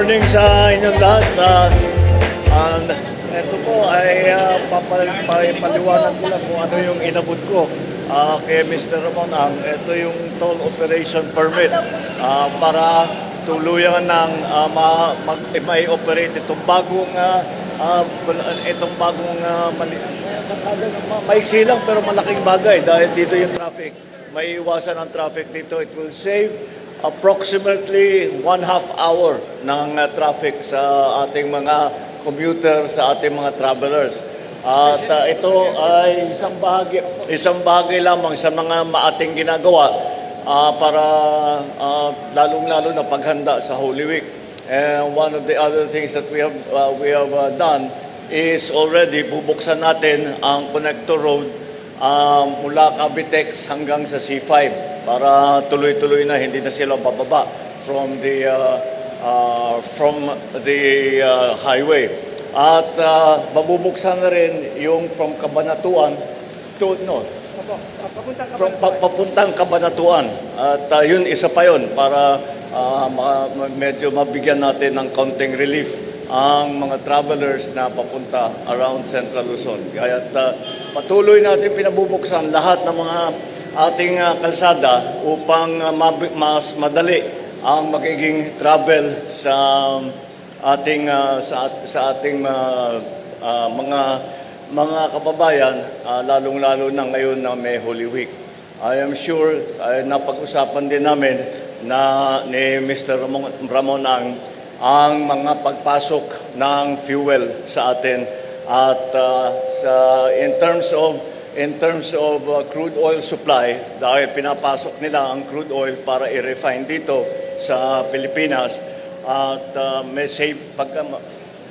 morning sa inyong lahat. Ito po ay paliwanag ko lang kung ano yung inabot ko kay Mr. Ramon Ang. Ito yung toll operation permit para tuluyan ng may operate itong bagong maiksi lang pero malaking bagay dahil dito yung traffic. May iwasan ang traffic dito. It will save approximately 1/2 hour ng traffic sa ating mga commuter, sa ating mga travelers. At ito ay isang bahagi lamang sa mga ating ginagawa para lalong-lalo na paghanda sa Holy Week. And one of the other things that we have done is already bubuksan natin ang connector road mula Cavitex hanggang sa C5 para tuloy-tuloy na hindi na sila bababa from the highway. At mabubuksan na rin yung from Cabanatuan to papuntang Cabanatuan. At yun isa pa yun para medyo mabigyan natin ng konting relief ang mga travelers na papunta around Central Luzon. Kaya patuloy natin pinabubuksan lahat ng mga ating kalsada upang mas madali ang magiging travel sa ating mga kababayan, lalong-lalo na ngayon na may Holy Week. I am sure napag-usapan din namin ni Mr. Ramon ang mga pagpasok ng fuel sa atin at in terms of crude oil supply, dahil pinapasok nila ang crude oil para i-refine dito sa Pilipinas at may save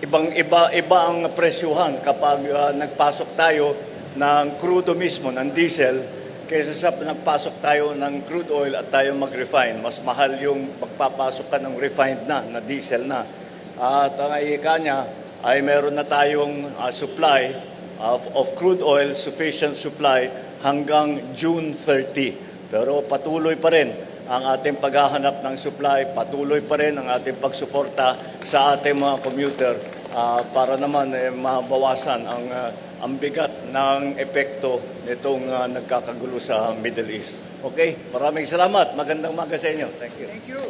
iba ang presyuhan kapag nagpasok tayo ng crudo mismo, ng diesel, kaysa sa nagpasok tayo ng crude oil at tayo mag-refine. Mas mahal yung magpapasok ka ng refined na diesel na. At ang ika niya ay meron na tayong supply of crude oil, sufficient supply hanggang June 30. Pero patuloy pa rin ang ating paghahanap ng supply, patuloy pa rin ang ating pagsuporta sa ating mga commuter para naman mabawasan ang bigat ng epekto nitong nagkakagulo sa Middle East. Okay? Maraming salamat. Magandang umaga sa inyo. Thank you. Thank you.